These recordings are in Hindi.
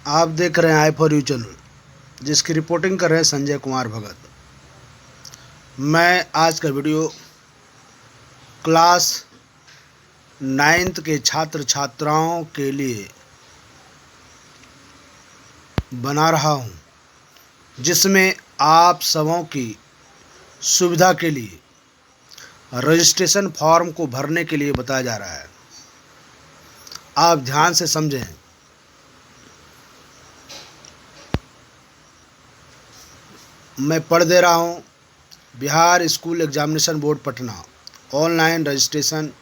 आप देख रहे हैं आई फॉर यू चैनल, जिसकी रिपोर्टिंग कर रहे हैं संजय कुमार भगत। मैं आज का वीडियो क्लास 9th के छात्र छात्राओं के लिए बना रहा हूं, जिसमें आप सबों की सुविधा के लिए रजिस्ट्रेशन फॉर्म को भरने के लिए बताया जा रहा है। आप ध्यान से समझें। मैं पढ़ दे रहा हूं। Bihar school examination board Patna, online registration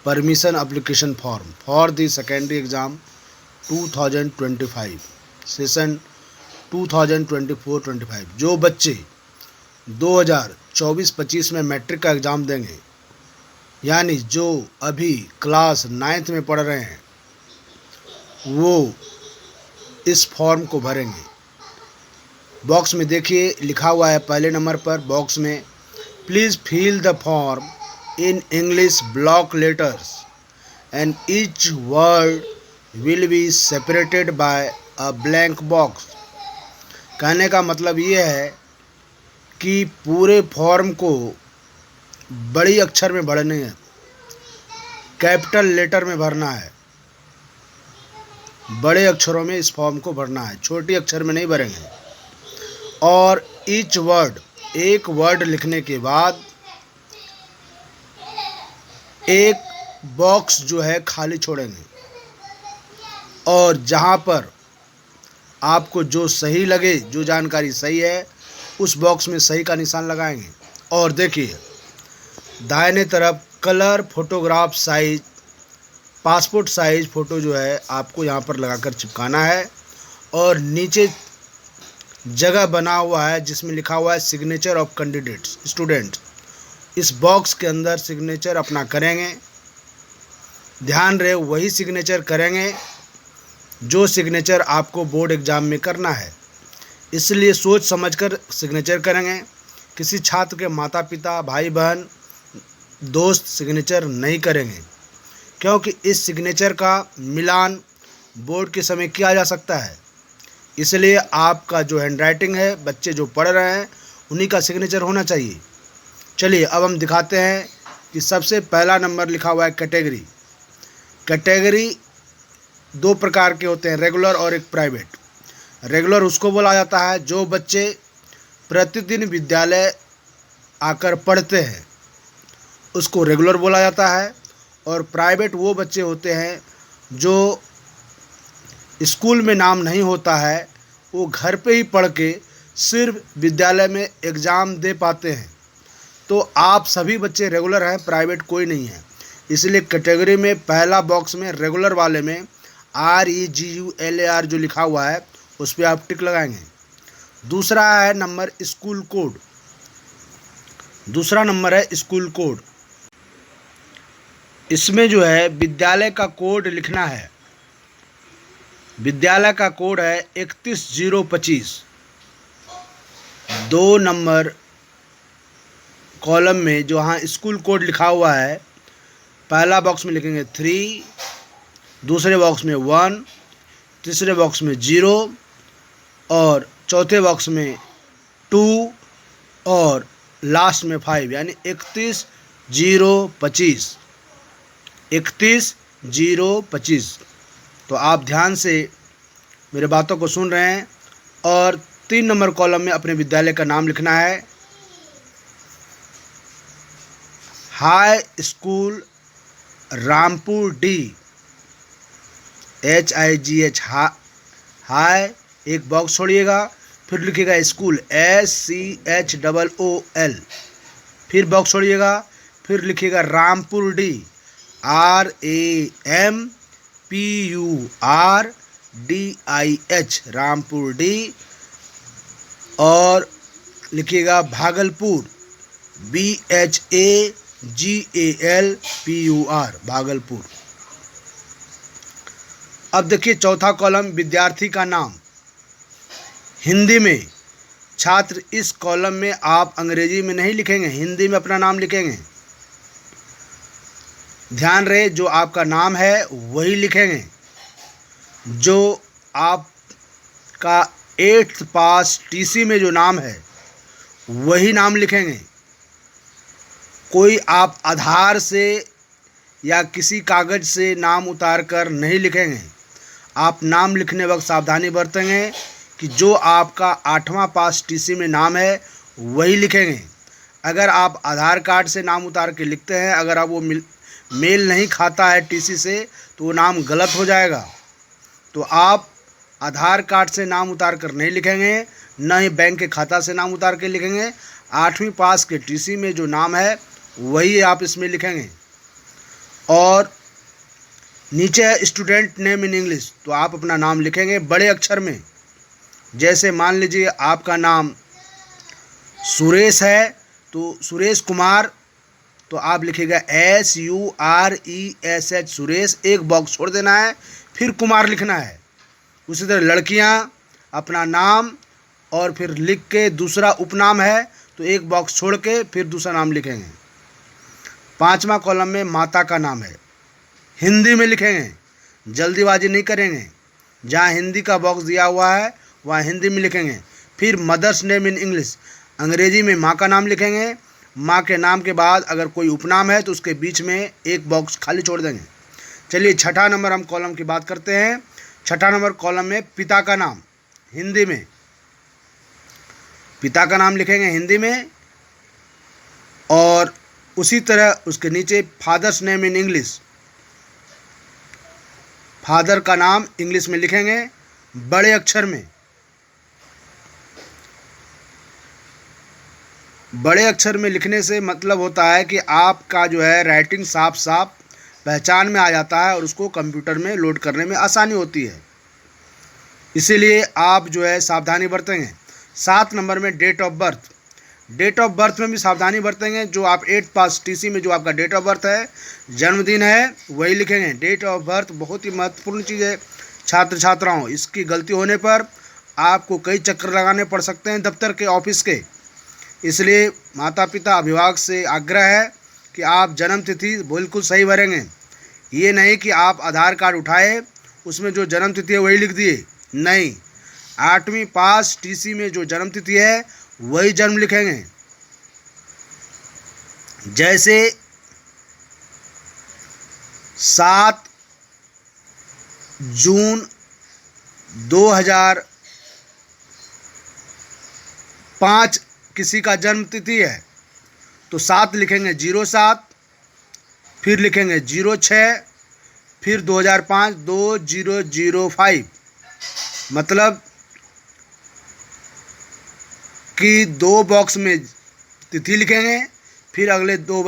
permission application form for the secondary exam 2025 session 2024-25। जो बच्चे 2024-25 में मैट्रिक का एग्ज़ाम देंगे, यानी जो अभी क्लास 9th में पढ़ रहे हैं, वो इस फॉर्म को भरेंगे। बॉक्स में देखिए लिखा हुआ है पहले नंबर पर बॉक्स में, please fill the form in English block letters and each word will be separated by a blank box. कहने का मतलब ये है कि पूरे फॉर्म को बड़ी अक्षर में भरना है, कैपिटल लेटर में भरना है, बड़े अक्षरों में इस फॉर्म को भरना है, छोटी अक्षर में नहीं भरेंगे। और ईच वर्ड, एक वर्ड लिखने के बाद एक बॉक्स जो है खाली छोड़ेंगे, और जहाँ पर आपको जो सही लगे, जो जानकारी सही है, उस बॉक्स में सही का निशान लगाएंगे। और देखिए दाहिने तरफ colour photograph size, passport size photo जो है आपको यहाँ पर लगाकर चिपकाना है। और नीचे जगह बना हुआ है जिसमें लिखा हुआ है सिग्नेचर ऑफ कैंडिडेट्स स्टूडेंट। इस बॉक्स के अंदर सिग्नेचर अपना करेंगे। ध्यान रहे वही सिग्नेचर करेंगे जो सिग्नेचर आपको बोर्ड एग्ज़ाम में करना है, इसलिए सोच समझकर सिग्नेचर करेंगे। किसी छात्र के माता पिता, भाई बहन, दोस्त सिग्नेचर नहीं करेंगे, क्योंकि इस सिग्नेचर का मिलान बोर्ड के समय किया जा सकता है। इसलिए आपका जो हैंडराइटिंग है, बच्चे जो पढ़ रहे हैं, उन्हीं का सिग्नेचर होना चाहिए। चलिए अब हम दिखाते हैं कि सबसे पहला नंबर लिखा हुआ है कैटेगरी। कैटेगरी दो प्रकार के होते हैं, रेगुलर और एक प्राइवेट। रेगुलर उसको बोला जाता है जो बच्चे प्रतिदिन विद्यालय आकर पढ़ते हैं, उसको रेगुलर बोला जाता है। और प्राइवेट वो बच्चे होते हैं जो स्कूल में नाम नहीं होता है, वो घर पे ही पढ़ के सिर्फ विद्यालय में एग्ज़ाम दे पाते हैं। तो आप सभी बच्चे रेगुलर हैं, प्राइवेट कोई नहीं है। इसलिए कैटेगरी में पहला बॉक्स में रेगुलर वाले में REGULAR जो लिखा हुआ है उस पर आप टिक लगाएंगे। दूसरा है नंबर स्कूल कोड। दूसरा नंबर है स्कूल कोड। इसमें जो है विद्यालय का कोड लिखना है। विद्यालय का कोड है 31025। 2 नंबर कॉलम में जो हाँ स्कूल कोड लिखा हुआ है, पहला बॉक्स में लिखेंगे 3, दूसरे बॉक्स में 1, तीसरे बॉक्स में 0 और चौथे बॉक्स में 2 और लास्ट में 5, यानी 31025। 31025। तो आप ध्यान से मेरे बातों को सुन रहे हैं। और 3 नंबर कॉलम में अपने विद्यालय का नाम लिखना है। High school Rampur D, HIGH high, एक बॉक्स छोड़िएगा, फिर लिखिएगा स्कूल SCHOOL, फिर बॉक्स छोड़िएगा, फिर लिखिएगा Rampur D RAMPURDIH Rampur D, और लिखिएगा भागलपुर BHAGALPUR भागलपुर। अब देखिए चौथा कॉलम विद्यार्थी का नाम। हिंदी में छात्र इस कॉलम में आप अंग्रेजी में नहीं लिखेंगे, हिंदी में अपना नाम लिखेंगे। ध्यान रहे जो आपका नाम है वही लिखेंगे। जो आपका 8th पास टीसी में जो नाम है वही नाम लिखेंगे। कोई आप आधार से या किसी कागज़ से नाम उतार कर नहीं लिखेंगे। आप नाम लिखने वक्त सावधानी बरतेंगे कि जो आपका 8वां पास टीसी में नाम है वही लिखेंगे। अगर आप आधार कार्ड से नाम उतार के लिखते हैं, अगर आप वो मेल नहीं खाता है टीसी से, तो वो नाम गलत हो जाएगा। तो आप आधार कार्ड से नाम उतार कर नहीं लिखेंगे, न ही बैंक के खाता से नाम उतार के लिखेंगे। 8वीं पास के टीसी में जो नाम है वही आप इसमें लिखेंगे। और नीचे है स्टूडेंट नेम इन इंग्लिश, तो आप अपना नाम लिखेंगे बड़े अक्षर में। जैसे मान लीजिए आपका नाम सुरेश है, तो सुरेश कुमार, तो आप लिखिएगा SURESH सुरेश, एक बॉक्स छोड़ देना है, फिर कुमार लिखना है। उसी तरह लड़कियां अपना नाम और फिर लिख के दूसरा उपनाम है तो एक बॉक्स छोड़ के फिर दूसरा नाम लिखेंगे। 5वां कॉलम में माता का नाम है, हिंदी में लिखेंगे, जल्दीबाजी नहीं करेंगे। जहाँ हिंदी का बॉक्स दिया हुआ है वहाँ हिंदी में लिखेंगे। फिर मदर्स नेम इन इंग्लिश, अंग्रेजी में माँ का नाम लिखेंगे। माँ के नाम के बाद अगर कोई उपनाम है तो उसके बीच में एक बॉक्स खाली छोड़ देंगे। चलिए 6ठा नंबर हम कॉलम की बात करते हैं। 6ठा नंबर कॉलम में पिता का नाम, हिंदी में पिता का नाम लिखेंगे हिंदी में, और उसी तरह उसके नीचे father's name in English, father का नाम इंग्लिश में लिखेंगे बड़े अक्षर में। बड़े अक्षर में लिखने से मतलब होता है कि आपका जो है राइटिंग साफ साफ पहचान में आ जाता है और उसको कंप्यूटर में लोड करने में आसानी होती है। इसीलिए आप जो है सावधानी बरतेंगे। 7 नंबर में date of birth, date of birth में भी सावधानी बरतेंगे। जो आप 8th पास टीसी में जो आपका डेट ऑफ बर्थ है, जन्मदिन है, वही लिखेंगे। डेट ऑफ बर्थ बहुत ही महत्वपूर्ण चीज़ है छात्र छात्राओं। इसकी गलती होने पर आपको कई चक्कर लगाने पड़ सकते हैं दफ्तर के, ऑफिस के। इसलिए माता पिता अभिभावक से आग्रह है कि आप जन्म तिथि बिल्कुल सही भरेंगे। ये नहीं कि आप आधार कार्ड उठाए उसमें जो जन्म तिथि है वही लिख दिए, नहीं। 8वीं पास टीसी में जो जन्म तिथि है वही जन्म लिखेंगे। जैसे 7 जून 2005 किसी का जन्म तिथि है तो 7 लिखेंगे 07, फिर लिखेंगे 06, फिर 2005 2005, मतलब कि 2 बॉक्स में तिथि लिखेंगे, फिर अगले 2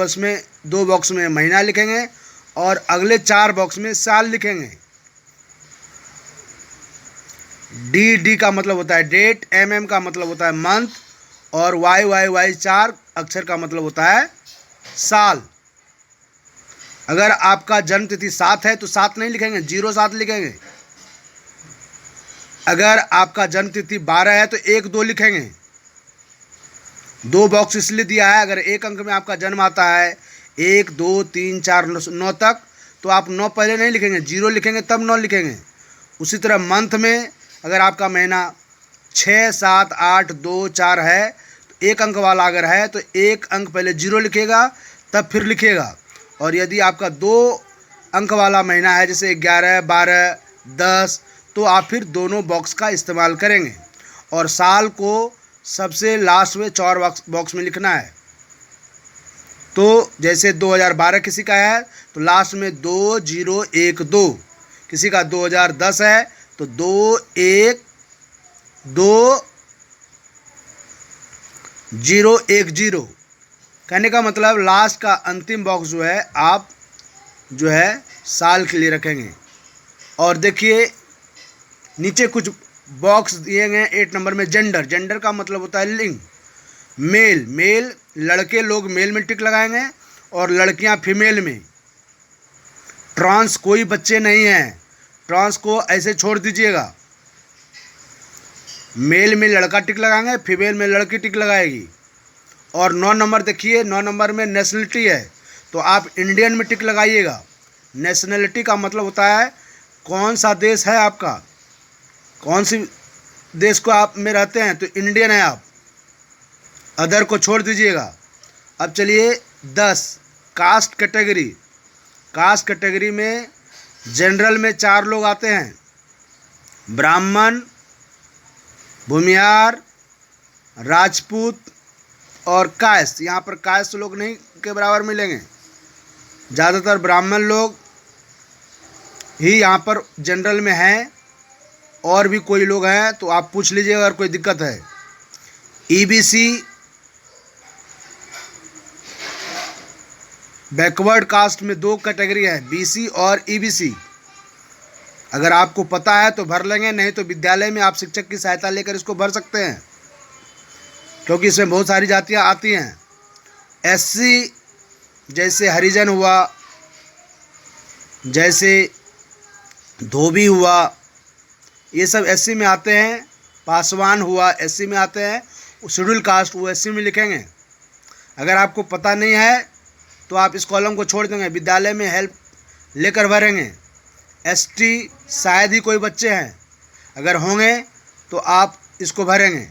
बॉक्स में महीना लिखेंगे और अगले 4 बॉक्स में साल लिखेंगे। डी का मतलब होता है डेट, MM का मतलब होता है मंथ, और YYY 4 अक्षर का मतलब होता है साल। अगर आपका जन्म तिथि 7 है तो 7 नहीं लिखेंगे, 07 लिखेंगे। अगर आपका जन्म तिथि 12 है तो 1-2 लिखेंगे। 2 बॉक्स इसलिए दिया है, अगर एक अंक में आपका जन्म आता है 1 2 3 4 9 तक, तो आप 9 पहले नहीं लिखेंगे, 0 लिखेंगे तब 9 लिखेंगे। उसी तरह मंथ में अगर आपका महीना 6 7 8 2 4 है तो एक अंक वाला अगर है तो एक अंक पहले 0 लिखेगा तब फिर लिखेगा। और यदि आपका 2 अंक वाला महीना है जैसे 11 12 10, तो आप फिर दोनों बॉक्स का इस्तेमाल करेंगे। और साल को सबसे लास्ट में 4 बॉक्स में लिखना है। तो जैसे 2012 किसी का है तो लास्ट में 2012, किसी का 2010 है तो 212010। कहने का मतलब लास्ट का अंतिम बॉक्स जो है आप जो है साल के लिए रखेंगे। और देखिए नीचे कुछ बॉक्स दिए गए 8 नंबर में। जेंडर का मतलब होता है लिंग। मेल लड़के लोग मेल में टिक लगाएंगे और लड़कियां फीमेल में। ट्रांस कोई बच्चे नहीं हैं, ट्रांस को ऐसे छोड़ दीजिएगा। मेल में लड़का टिक लगाएंगे, फीमेल में लड़की टिक लगाएगी। और 9 नंबर देखिए, 9 नंबर में नेशनलिटी है तो आप इंडियन में टिक लगाइएगा। नेशनलिटी का मतलब होता है कौन सा देश है आपका। कौन सी देश को आप में रहते हैं, तो इंडियन है आप, अदर को छोड़ दीजिएगा। अब चलिए 10 कास्ट कैटेगरी। कास्ट कैटेगरी में जनरल में 4 लोग आते हैं, ब्राह्मण, भूमिहार, राजपूत और कायस्थ। यहाँ पर कायस्थ लोग नहीं के बराबर मिलेंगे, ज़्यादातर ब्राह्मण लोग ही यहाँ पर जनरल में हैं, और भी कोई लोग हैं तो आप पूछ लीजिए अगर कोई दिक्कत है। ईबीसी बैकवर्ड कास्ट में 2 कैटेगरी है, बीसी और ईबीसी। अगर आपको पता है तो भर लेंगे, नहीं तो विद्यालय में आप शिक्षक की सहायता लेकर इसको भर सकते हैं, क्योंकि इसमें बहुत सारी जातियां आती हैं। एससी जैसे हरिजन हुआ, जैसे धोबी हुआ, ये सब एससी में आते हैं। पासवान हुआ एससी में आते हैं। शेड्यूल कास्ट वो एससी में लिखेंगे। अगर आपको पता नहीं है तो आप इस कॉलम को छोड़ देंगे, विद्यालय में हेल्प लेकर भरेंगे। एसटी शायद ही कोई बच्चे हैं, अगर होंगे तो आप इसको भरेंगे।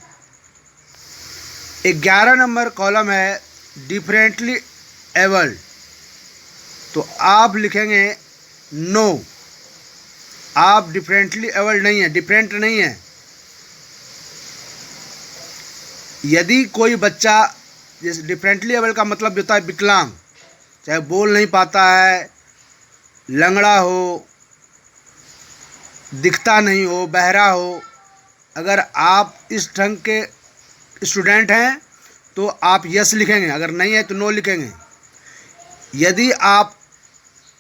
11 नंबर कॉलम है डिफरेंटली एबल्ड, तो आप लिखेंगे नो, आप डिफरेंटली एबल्ड नहीं है, डिफरेंट नहीं है। यदि कोई बच्चा, जैसे डिफरेंटली एबल्ड का मतलब होता है विकलांग, चाहे बोल नहीं पाता है, लंगड़ा हो, दिखता नहीं हो, बहरा हो, अगर आप इस ढंग के स्टूडेंट हैं तो आप यस लिखेंगे, अगर नहीं है तो नो लिखेंगे। यदि आप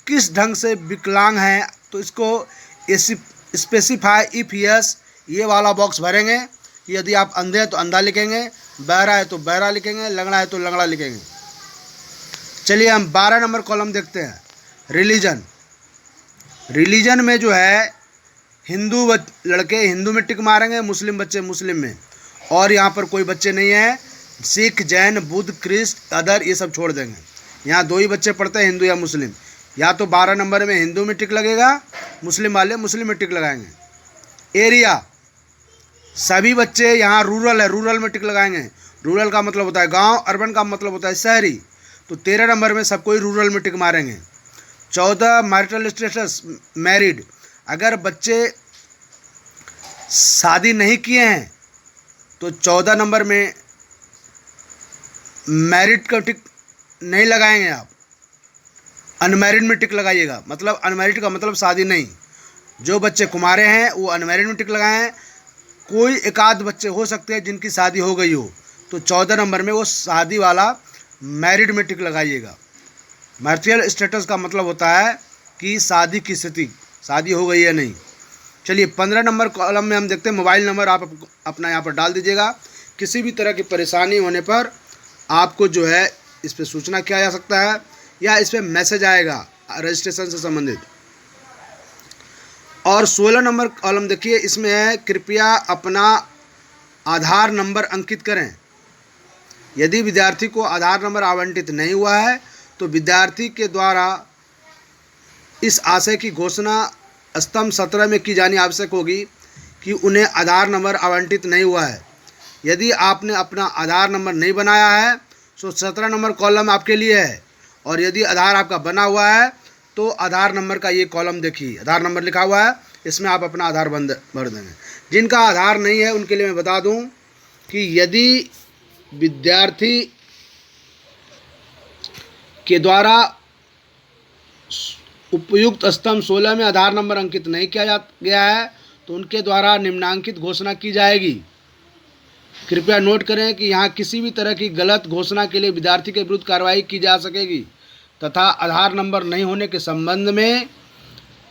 किस ढंग से विकलांग हैं तो इसको स्पेसिफाई इफ यस, ये वाला बॉक्स भरेंगे। यदि आप अंधे हैं तो अंधा लिखेंगे, बहरा है तो बहरा लिखेंगे, लंगड़ा है तो लंगड़ा लिखेंगे। चलिए हम 12 नंबर कॉलम देखते हैं, रिलीजन। रिलीजन में जो है हिंदू लड़के हिंदू में टिक मारेंगे, मुस्लिम बच्चे मुस्लिम में, और यहाँ पर कोई बच्चे नहीं हैं। सिख, जैन, बुद्ध, क्रिस्ट, अदर ये सब छोड़ देंगे। यहाँ 2 ही बच्चे पढ़ते हैं, हिंदू या मुस्लिम। या तो 12 नंबर में हिंदू में टिक लगेगा, मुस्लिम वाले मुस्लिम में टिक लगाएंगे। एरिया, सभी बच्चे यहाँ रूरल है, रूरल में टिक लगाएंगे। रूरल का मतलब होता है गांव, अर्बन का मतलब होता है शहरी, तो 13 नंबर में सबको ही रूरल में टिक मारेंगे। 14 मैरिटल स्टेटस, मैरिड। अगर बच्चे शादी नहीं किए हैं तो 14 नंबर में मैरिड का टिक नहीं लगाएंगे, आप अनमैरिड में टिक लगाइएगा। मतलब अनमैरिड का मतलब शादी नहीं। जो बच्चे कुमारे हैं वो अनमैरिड में टिक लगाएं। कोई एकाध बच्चे हो सकते हैं जिनकी शादी हो गई हो, तो 14 नंबर में वो शादी वाला मैरिड में टिक लगाइएगा। मैरिटल स्टेटस का मतलब होता है कि शादी की स्थिति, शादी हो गई है नहीं। चलिए 15 नंबर कॉलम में हम देखते हैं मोबाइल नंबर। आप अपना यहाँ पर डाल दीजिएगा। किसी भी तरह की परेशानी होने पर आपको जो है इस पर सूचना किया जा सकता है, या इस पर मैसेज आएगा रजिस्ट्रेशन से संबंधित। और 16 नंबर कॉलम देखिए, इसमें है कृपया अपना आधार नंबर अंकित करें। यदि विद्यार्थी को आधार नंबर आवंटित नहीं हुआ है तो विद्यार्थी के द्वारा इस आशय की घोषणा स्तंभ 17 में की जानी आवश्यक होगी कि उन्हें आधार नंबर आवंटित नहीं हुआ है। यदि आपने अपना आधार नंबर नहीं बनाया है तो 17 नंबर कॉलम आपके लिए है, और यदि आधार आपका बना हुआ है तो आधार नंबर का ये कॉलम देखिए, आधार नंबर लिखा हुआ है, इसमें आप अपना आधार भर देंगे। जिनका आधार नहीं है उनके लिए मैं बता दूं कि यदि विद्यार्थी के द्वारा उपयुक्त स्तंभ 16 में आधार नंबर अंकित नहीं किया गया है तो उनके द्वारा निम्नांकित घोषणा की जाएगी। कृपया नोट करें कि यहाँ किसी भी तरह की गलत घोषणा के लिए विद्यार्थी के विरुद्ध कार्रवाई की जा सकेगी, तथा आधार नंबर नहीं होने के संबंध में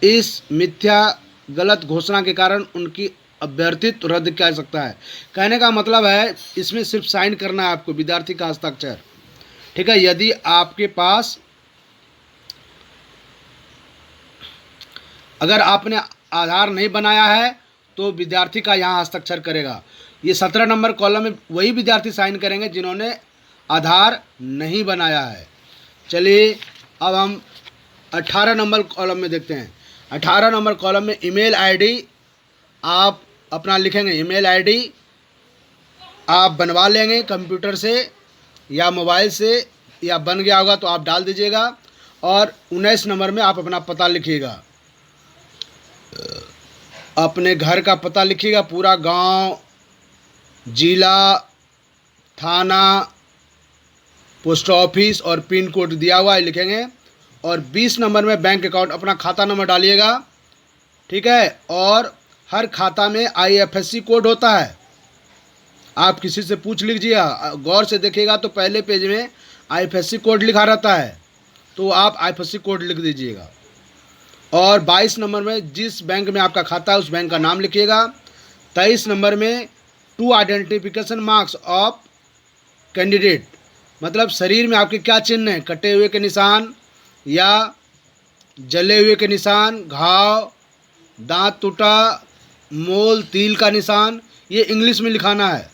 इस मिथ्या गलत घोषणा के कारण उनकी अभ्यर्थित्व रद्द किया जा सकता है। कहने का मतलब है इसमें सिर्फ साइन करना है आपको, विद्यार्थी का हस्ताक्षर, ठीक है। यदि आपके पास अगर आपने आधार नहीं बनाया है तो विद्यार्थी का यहाँ हस्ताक्षर करेगा। ये 17 नंबर कॉलम में वही विद्यार्थी साइन करेंगे जिन्होंने आधार नहीं बनाया है। चलिए अब हम 18 नंबर कॉलम में देखते हैं। 18 नंबर कॉलम में ईमेल आईडी आप अपना लिखेंगे ईमेल आईडी आप बनवा लेंगे कंप्यूटर से या मोबाइल से, या बन गया होगा तो आप डाल दीजिएगा। और 19 नंबर में आप अपना पता लिखिएगा, अपने घर का पता लिखिएगा, पूरा गांव, जिला, थाना, पोस्ट ऑफिस और पिन कोड दिया हुआ है लिखेंगे। और 20 नंबर में बैंक अकाउंट अपना खाता नंबर डालिएगा, ठीक है। और हर खाता में IFSC कोड होता है, आप किसी से पूछ लीजिएगा, गौर से देखिएगा तो पहले पेज में IFSC कोड लिखा रहता है, तो आप IFSC कोड लिख दीजिएगा। और 22 नंबर में जिस बैंक में आपका खाता है उस बैंक का नाम लिखिएगा। 23 नंबर में 2 आइडेंटिफिकेशन मार्क्स ऑफ कैंडिडेट, मतलब शरीर में आपके क्या चिन्ह हैं, कटे हुए के निशान या जले हुए के निशान, घाव, दांत टूटा, मोल, तिल का निशान, ये इंग्लिश में लिखाना है।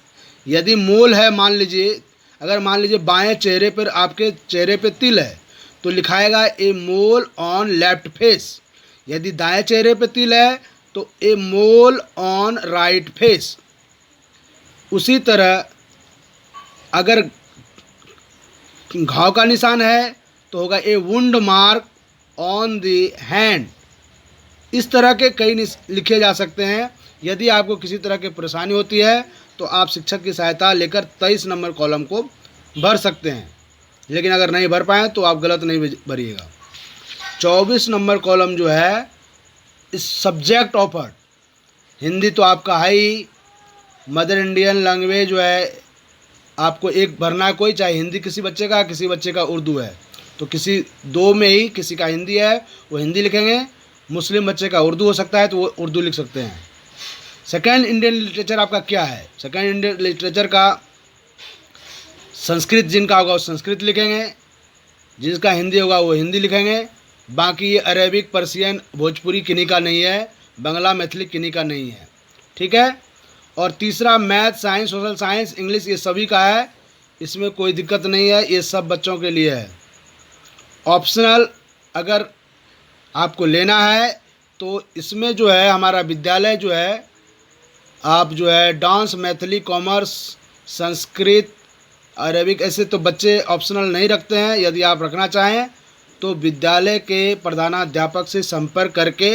यदि मोल है, मान लीजिए अगर मान लीजिए बाएं चेहरे पर आपके चेहरे पे तिल है तो लिखाएगा a mole on left face. यदि दाएं चेहरे पे तिल है तो a mole on right face. उसी तरह अगर घाव का निशान है तो होगा a wound mark on the hand. इस तरह के कई लिखे जा सकते हैं। यदि आपको किसी तरह की परेशानी होती है तो आप शिक्षक की सहायता लेकर 23 नंबर कॉलम को भर सकते हैं, लेकिन अगर नहीं भर पाएँ तो आप गलत नहीं भरिएगा। 24 नंबर कॉलम जो है इस सब्जेक्ट ऑफर, हिंदी तो आपका है ही, मदर इंडियन लैंग्वेज जो है आपको एक भरना है कोई, चाहे हिंदी किसी बच्चे का उर्दू है, तो किसी दो में ही किसी का हिंदी है वो हिंदी लिखेंगे, मुस्लिम बच्चे का उर्दू हो सकता है तो वो उर्दू लिख सकते हैं। सेकेंड इंडियन लिटरेचर आपका क्या है, सेकेंड इंडियन लिटरेचर का संस्कृत जिनका होगा वो संस्कृत लिखेंगे, जिसका हिंदी होगा वो हिंदी लिखेंगे। बाकी ये अरेबिक, पर्शियन, भोजपुरी किन्हीं का नहीं है, बांग्ला, मैथिली किन्हीं का नहीं है, ठीक है। और तीसरा math, science, social science, English, ये सभी का है, इसमें कोई दिक्कत नहीं है, ये सब बच्चों के लिए है। ऑप्शनल अगर आपको लेना है तो इसमें जो है हमारा विद्यालय जो है, आप जो है dance, Maithili, commerce, Sanskrit, Arabic, ऐसे तो बच्चे ऑप्शनल नहीं रखते हैं। यदि आप रखना चाहें तो विद्यालय के प्रधानाध्यापक से संपर्क करके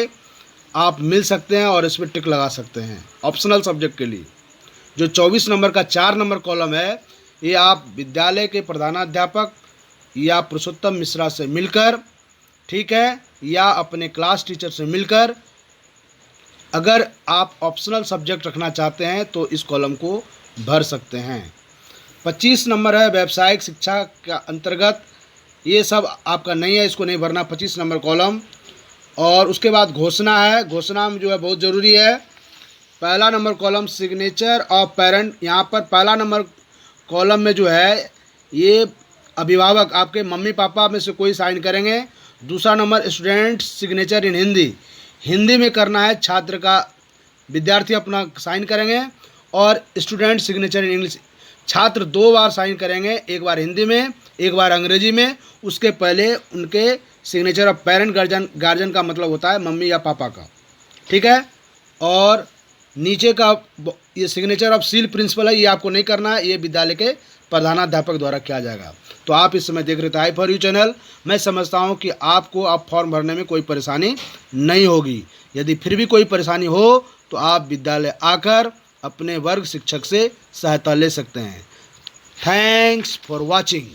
आप मिल सकते हैं और इसमें टिक लगा सकते हैं ऑप्शनल सब्जेक्ट के लिए। जो 24 नंबर का 4 नंबर कॉलम है, ये आप विद्यालय के प्रधानाध्यापक या पुरुषोत्तम मिश्रा से मिलकर, ठीक है, या अपने क्लास टीचर से मिलकर अगर आप ऑप्शनल सब्जेक्ट रखना चाहते हैं तो इस कॉलम को भर सकते हैं। 25 नंबर है व्यावसायिक शिक्षा का अंतर्गत, ये सब आपका नहीं है, इसको नहीं भरना 25 नंबर कॉलम। और उसके बाद घोषणा है, घोषणा में जो है बहुत ज़रूरी है। पहला number column signature of parent, यहाँ पर पहला नंबर कॉलम में जो है ये अभिभावक आपके मम्मी पापा में से कोई साइन करेंगे। दूसरा नंबर स्टूडेंट सिग्नेचर इन हिंदी, हिंदी में करना है, छात्र का विद्यार्थी अपना साइन करेंगे। और स्टूडेंट सिग्नेचर इन इंग्लिश, छात्र 2 बार साइन करेंगे, एक बार हिंदी में एक बार अंग्रेजी में। उसके पहले उनके सिग्नेचर ऑफ पेरेंट, गार्जियन का मतलब होता है मम्मी या पापा का, ठीक है। और नीचे का ये सिग्नेचर ऑफ सील प्रिंसिपल है, ये आपको नहीं करना है, ये विद्यालय के प्रधानाध्यापक द्वारा किया जाएगा। तो आप इस समय देख रहे थे आई फॉर यू चैनल। मैं समझता हूँ कि आपको अब फॉर्म भरने में कोई परेशानी नहीं होगी। यदि फिर भी कोई परेशानी हो तो आप विद्यालय आकर अपने वर्ग शिक्षक से सहायता ले सकते हैं। Thanks for watching.